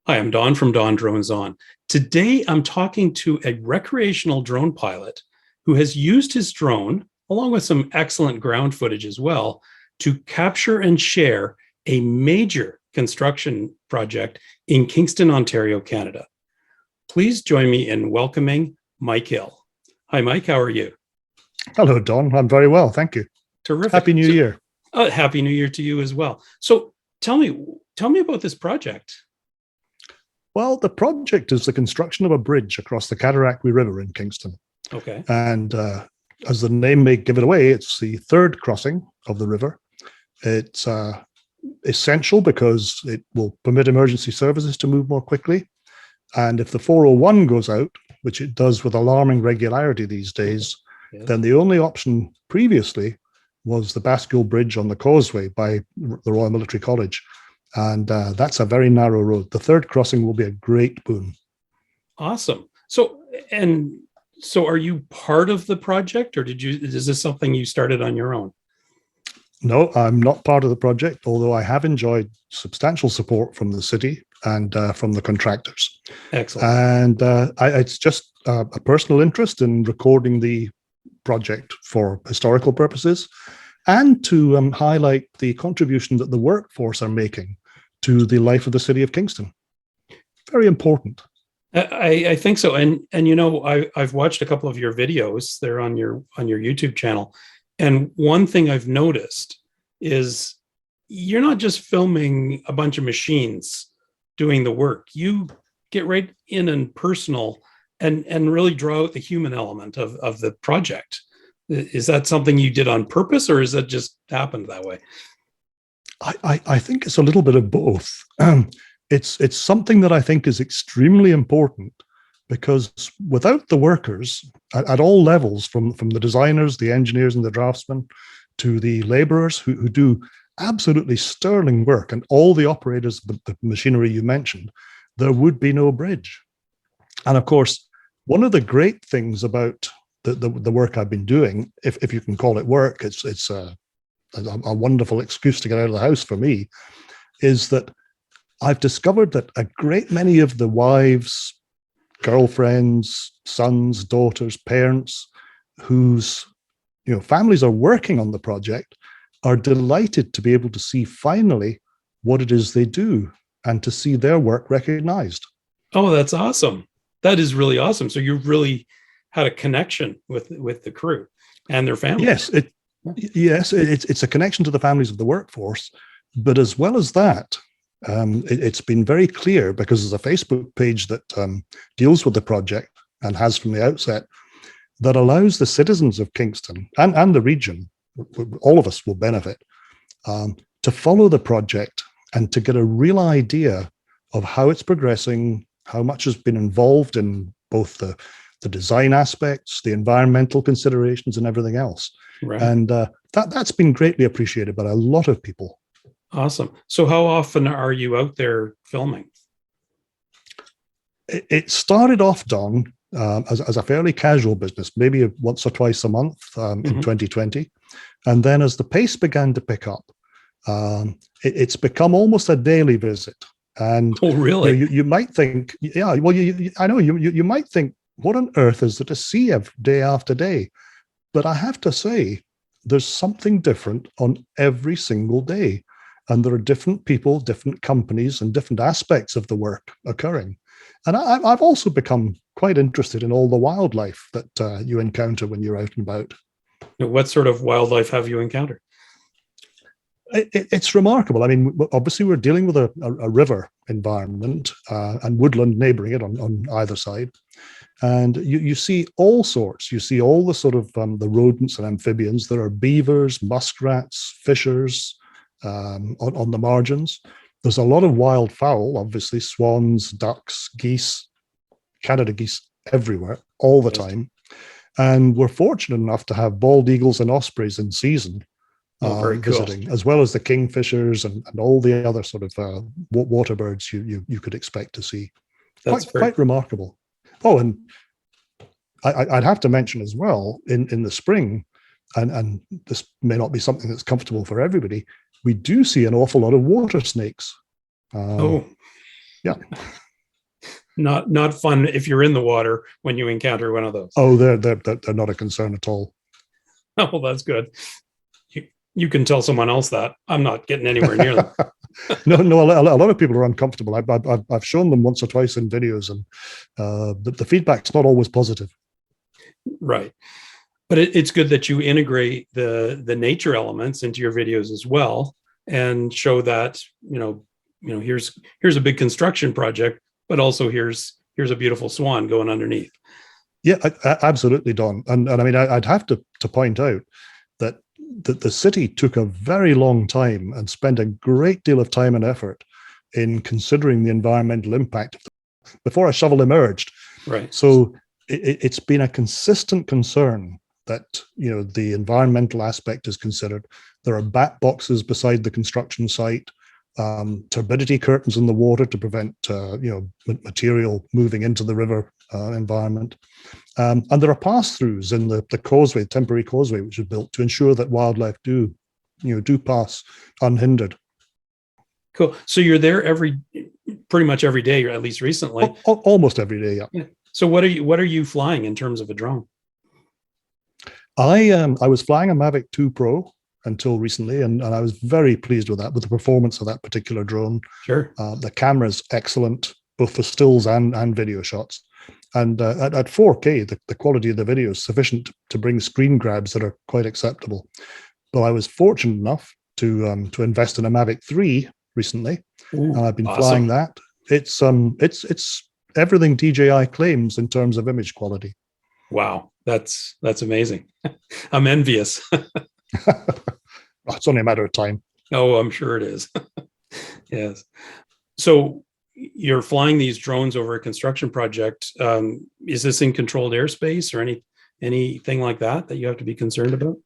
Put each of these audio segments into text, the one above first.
Hi, I'm Don from DonDronesOn. Today, I'm talking to a recreational drone pilot who has used his drone, along with some excellent ground footage as well, to capture and share a major construction project in Kingston, Ontario, Canada. Please join me in welcoming Mike Hill. Hi, Mike. How are you? Hello, Don. I'm very well. Thank you. Terrific. Happy New Year. Happy New Year to you as well. So tell me about this project. Well, the project is the construction of a bridge across the Cataraqui River in Kingston. Okay. And as the name may give it away, it's the third crossing of the river. It's essential because it will permit emergency services to move more quickly. And if the 401 goes out, which it does with alarming regularity these days, yes, then the only option previously was the Bascule Bridge on the Causeway by the Royal Military College. And that's a very narrow road. The third crossing will be a great boon. Awesome. So are you part of the project, or is this something you started on your own? No, I'm not part of the project, although I have enjoyed substantial support from the city and from the contractors. Excellent. And it's just a personal interest in recording the project for historical purposes and to highlight the contribution that the workforce are making to the life of the city of Kingston. Very important. I think so. And you know, I've watched a couple of your videos. They're on your YouTube channel. And one thing I've noticed is you're not just filming a bunch of machines doing the work. You get right in and personal and really draw out the human element of the project. Is that something you did on purpose, or is that just happened that way? I think it's a little bit of both. It's something that I think is extremely important, because without the workers at all levels, from the designers, the engineers and the draftsmen, to the laborers who do absolutely sterling work, and all the operators of the machinery you mentioned, there would be no bridge. And of course, one of the great things about the work I've been doing, if you can call it work, it's a wonderful excuse to get out of the house for me, is that I've discovered that a great many of the wives, girlfriends, sons, daughters, parents whose families are working on the project are delighted to be able to see finally what it is they do and to see their work recognized. Oh, that's awesome. That is really awesome. So you really had a connection with the crew and their families. Yes, it's a connection to the families of the workforce, but as well as that, it's been very clear, because there's a Facebook page that deals with the project and has from the outset, that allows the citizens of Kingston and the region, all of us will benefit, to follow the project and to get a real idea of how it's progressing, how much has been involved in both the design aspects, the environmental considerations and everything else. Right. And that's been greatly appreciated by a lot of people. Awesome. So how often are you out there filming? It started off, Don, as a fairly casual business, maybe once or twice a month in 2020. And then as the pace began to pick up, it's become almost a daily visit. And oh, really? You might think, yeah, well, I know you might think, what on earth is there to see day after day? But I have to say, there's something different on every single day. And there are different people, different companies, and different aspects of the work occurring. And I've also become quite interested in all the wildlife that you encounter when you're out and about. What sort of wildlife have you encountered? It's remarkable. I mean, obviously, we're dealing with a river environment and woodland neighboring it on either side. And you see all sorts. You see all the sort of the rodents and amphibians. There are beavers, muskrats, fishers on the margins. There's a lot of wild fowl, obviously, swans, ducks, geese, Canada geese everywhere, all the time. And we're fortunate enough to have bald eagles and ospreys in season visiting, as well as the kingfishers and all the other sort of water birds you could expect to see. That's quite remarkable. Oh, and I'd have to mention as well, in the spring, and this may not be something that's comfortable for everybody, we do see an awful lot of water snakes. Yeah. Not fun if you're in the water when you encounter one of those. Oh, they're not a concern at all. Oh, well, that's good. You can tell someone else that. I'm not getting anywhere near them. No, a lot of people are uncomfortable. I've shown them once or twice in videos, and the feedback's not always positive. Right. But it's good that you integrate the nature elements into your videos as well, and show that, here's a big construction project, but also here's a beautiful swan going underneath. Yeah, absolutely, Don. And I mean, I'd have to point out that the city took a very long time and spent a great deal of time and effort in considering the environmental impact before a shovel emerged. Right. So it's been a consistent concern that the environmental aspect is considered. There are bat boxes beside the construction site, turbidity curtains in the water to prevent material moving into the river environment, and there are pass-throughs in the causeway, temporary causeway, which is built to ensure that wildlife do pass unhindered. Cool. So you're there pretty much every day, or at least recently. Almost every day, yeah. So what are you flying in terms of a drone? I was flying a Mavic 2 Pro until recently, and I was very pleased with that, with the performance of that particular drone. Sure. The camera's excellent, both for stills and video shots. And at 4K, the quality of the video is sufficient to bring screen grabs that are quite acceptable. But I was fortunate enough to invest in a Mavic 3 recently. Ooh, and I've been awesome. flying that. It's everything DJI claims in terms of image quality. Wow, that's amazing. I'm envious. It's only a matter of time. Oh, I'm sure it is. Yes. So you're flying these drones over a construction project. Is this in controlled airspace or anything like that you have to be concerned about?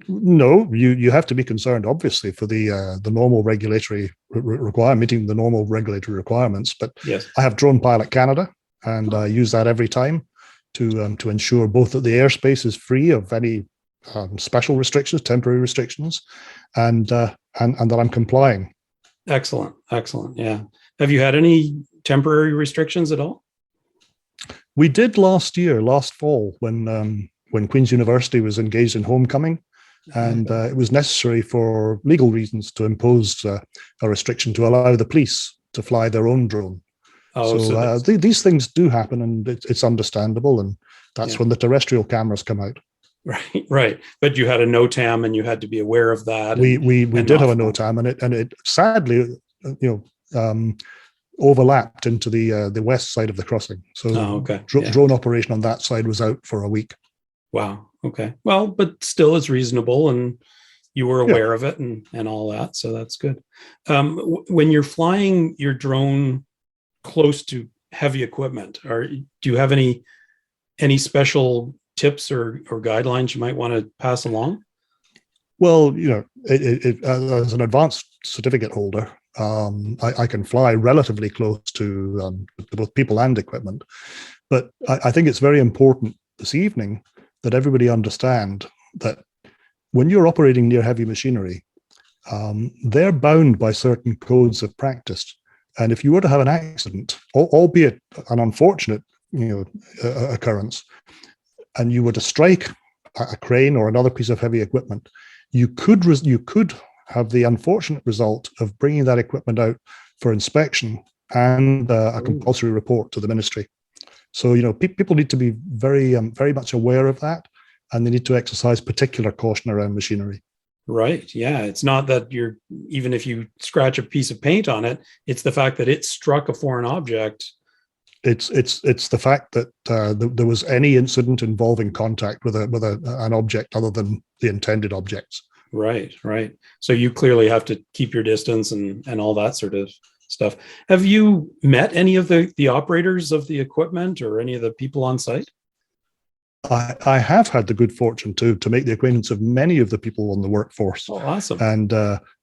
No, you have to be concerned, obviously, for the normal regulatory requirement, meeting the normal regulatory requirements. But yes, I have Drone Pilot Canada, and I use that every time to ensure both that the airspace is free of any special restrictions, temporary restrictions, and that I'm complying. Excellent. Yeah. Have you had any temporary restrictions at all? We did last fall, when Queen's University was engaged in homecoming, and it was necessary for legal reasons to impose a restriction to allow the police to fly their own drone. Oh, so these things do happen, and it's understandable, and that's when the terrestrial cameras come out. Right. But you had a NOTAM, and you had to be aware of that. We did have a NOTAM, and it sadly, overlapped into the west side of the crossing. So drone operation on that side was out for a week. Wow. Okay. Well, but still it's reasonable, and you were aware of it and all that. So that's good. When you're flying your drone close to heavy equipment, do you have any special tips or guidelines you might want to pass along? Well, as an advanced certificate holder, I can fly relatively close to both people and equipment. But I think it's very important this evening that everybody understand that when you're operating near heavy machinery, they're bound by certain codes of practice. And if you were to have an accident, albeit an unfortunate occurrence, and you were to strike a crane or another piece of heavy equipment, you could have the unfortunate result of bringing that equipment out for inspection and a compulsory report to the ministry. So people need to be very much aware of that, and they need to exercise particular caution around machinery. Right. Yeah. It's not that even if you scratch a piece of paint on it, it's the fact that it struck a foreign object. It's the fact that there was any incident involving contact with an object other than the intended objects. Right. So you clearly have to keep your distance and all that sort of stuff. Have you met any of the operators of the equipment or any of the people on site? I have had the good fortune to make the acquaintance of many of the people on the workforce. Oh, awesome. And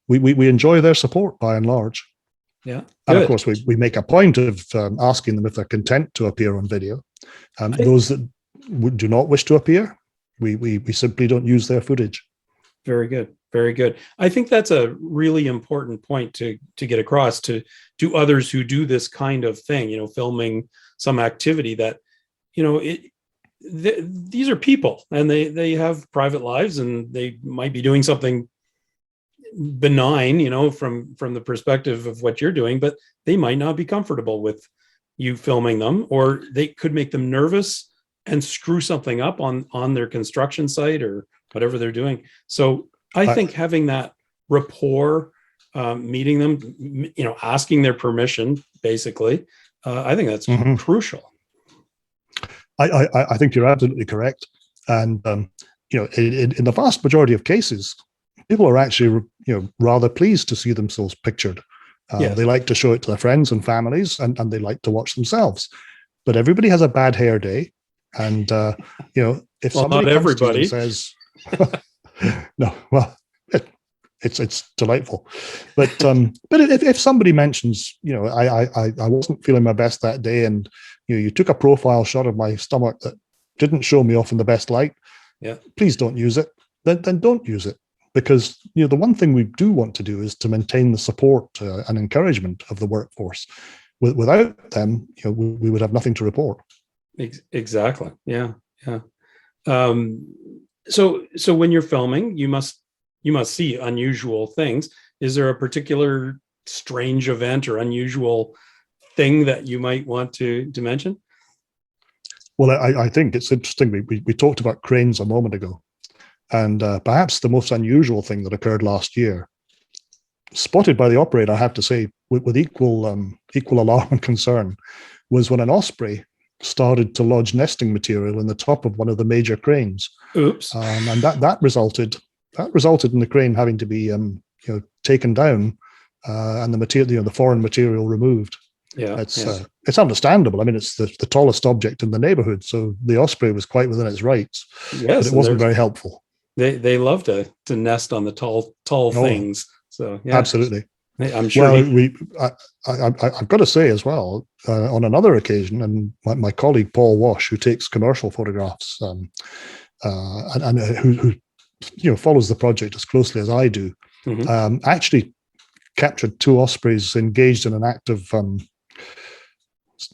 we enjoy their support by and large. Yeah. And of course, we make a point of asking them if they're content to appear on video. Those that do not wish to appear, we simply don't use their footage. Very good. Very good. I think that's a really important point to get across to others who do this kind of thing, filming some activity that, these are people, and they have private lives, and they might be doing something benign, from the perspective of what you're doing, but they might not be comfortable with you filming them, or they could make them nervous and screw something up on their construction site or whatever they're doing. So I think having that rapport, meeting them, asking their permission, basically, I think that's crucial. I think you're absolutely correct. And, in the vast majority of cases, people are actually, rather pleased to see themselves pictured. Yes. They like to show it to their friends and families, and they like to watch themselves. But everybody has a bad hair day. And, if somebody comes to you and says, no, well, it's delightful. But if somebody mentions, I wasn't feeling my best that day, and you took a profile shot of my stomach that didn't show me off in the best light, please don't use it. Then don't use it, because the one thing we do want to do is to maintain the support and encouragement of the workforce. Without them, we would have nothing to report. Exactly. Yeah. So when you're filming, you must see unusual things. Is there a particular strange event or unusual thing that you might want to mention? Well, I think it's interesting. We talked about cranes a moment ago, and perhaps the most unusual thing that occurred last year, spotted by the operator, I have to say, with equal alarm and concern, was when an osprey started to lodge nesting material in the top of one of the major cranes. Oops! And that resulted in the crane having to be taken down, and the material, the foreign material, removed. Yeah, it's understandable. I mean, it's the tallest object in the neighborhood, so the osprey was quite within its rights. Yes, but it wasn't very helpful. They love to nest on the tall things. So yeah, absolutely. I'm sure. Well, I've got to say as well, on another occasion, and my colleague Paul Wash, who takes commercial photographs, and who follows the project as closely as I do, actually captured two ospreys engaged in an act of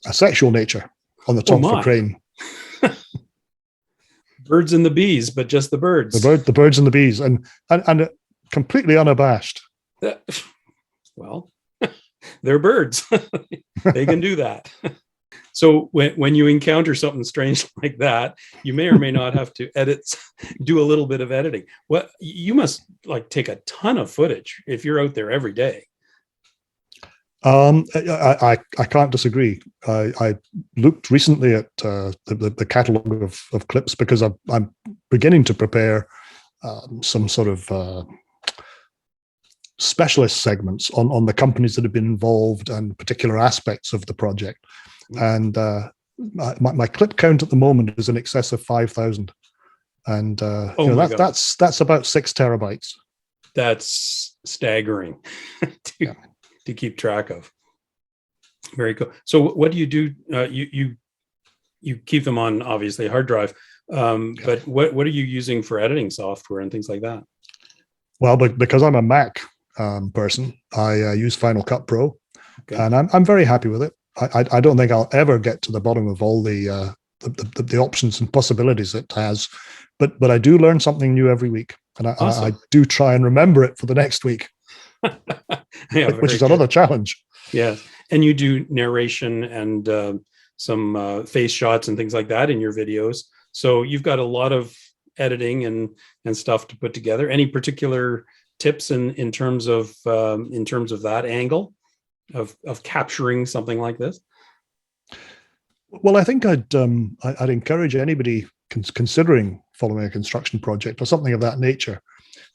a sexual nature on the top of a crane. Birds and the bees, but just the birds. The birds and the bees, and completely unabashed. Well, they're birds. They can do that. So when you encounter something strange like that, you may or may not have to do a little bit of editing. What you must take a ton of footage if you're out there every day. I can't disagree. I looked recently at the catalogue of clips, because I'm beginning to prepare some sort of specialist segments on the companies that have been involved and particular aspects of the project. And my clip count at the moment is in excess of 5,000, and that's about 6 terabytes. That's staggering to keep track of. Very cool. So what do you do? You keep them on, obviously, hard drive, but what are you using for editing software and things like that? Well, because I'm a Mac person, I use Final Cut Pro, and I'm very happy with it. I don't think I'll ever get to the bottom of all the options and possibilities it has, but I do learn something new every week, and awesome. I do try and remember it for the next week, which is another challenge. Yeah, and you do narration and some face shots and things like that in your videos, so you've got a lot of editing and stuff to put together. Any particular tips in terms of that angle of capturing something like this? Well, I think I'd encourage anybody considering following a construction project or something of that nature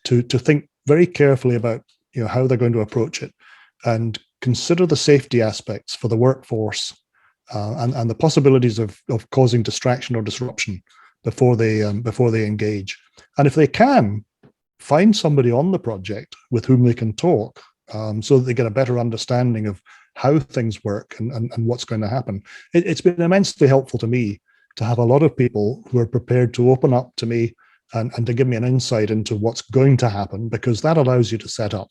to think very carefully about how they're going to approach it, and consider the safety aspects for the workforce, and the possibilities of causing distraction or disruption before they engage. And if they can, find somebody on the project with whom they can talk, so that they get a better understanding of how things work and what's going to happen. It's been immensely helpful to me to have a lot of people who are prepared to open up to me and to give me an insight into what's going to happen, because that allows you to set up.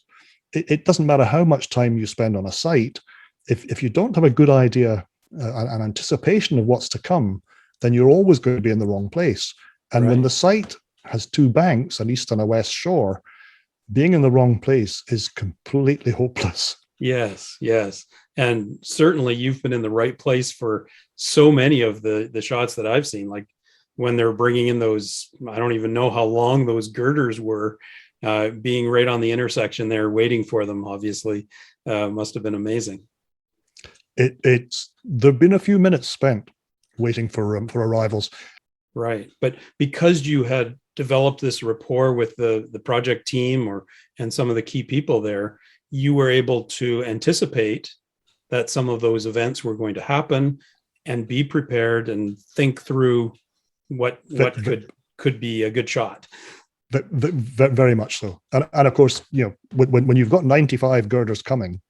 It doesn't matter how much time you spend on a site. If you don't have a good idea, an anticipation of what's to come, then you're always going to be in the wrong place. And when the site has two banks, an east and a west shore, being in the wrong place is completely hopeless. Yes, yes. And certainly you've been in the right place for so many of the shots that I've seen, like when they're bringing in those, I don't even know how long those girders were, being right on the intersection there, waiting for them, obviously, must have been amazing. There've been a few minutes spent waiting for arrivals. Right. But because you had developed this rapport with the project team and some of the key people there, you were able to anticipate that some of those events were going to happen and be prepared and think through what could be a good shot. Very much so. And of course, when you've got 95 girders coming,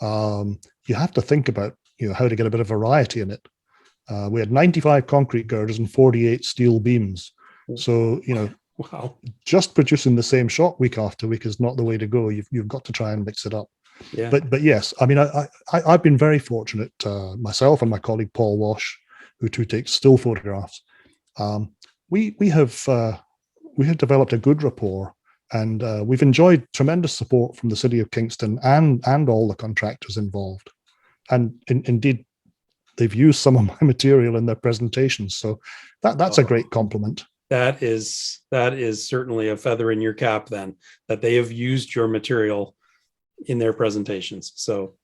you have to think about how to get a bit of variety in it. We had 95 concrete girders and 48 steel beams. So, wow, just producing the same shot week after week is not the way to go. You've got to try and mix it up. Yeah. But yes, I mean, I've been very fortunate, myself and my colleague Paul Walsh, who takes still photographs. We have developed a good rapport, and we've enjoyed tremendous support from the city of Kingston and all the contractors involved. And indeed, they've used some of my material in their presentations. So that's a great compliment. That is certainly a feather in your cap then, that they have used your material in their presentations. So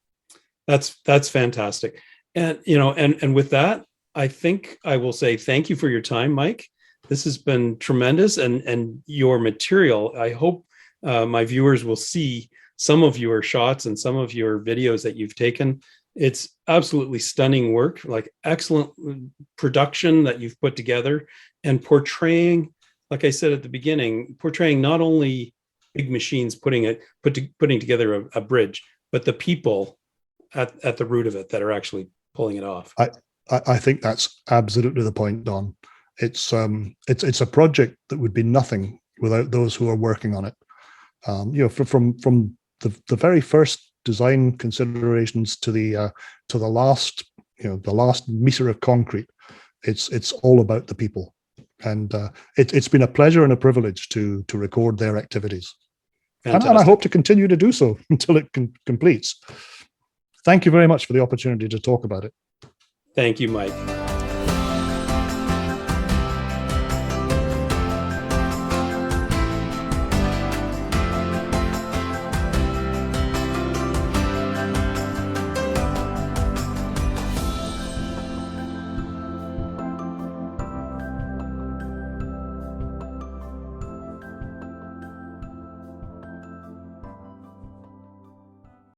that's fantastic. And, and with that, I think I will say thank you for your time, Mike. This has been tremendous, and your material, I hope my viewers will see some of your shots and some of your videos that you've taken. It's absolutely stunning work, like excellent production that you've put together, and portraying, like I said at the beginning, portraying not only big machines putting together a bridge, but the people at the root of it that are actually pulling it off. I think that's absolutely the point, Don. It's a project that would be nothing without those who are working on it. From the very first design considerations to the last meter of concrete, it's all about the people, and it's been a pleasure and a privilege to record their activities, and I hope to continue to do so until it completes. Thank you very much for the opportunity to talk about it. Thank you, Mike.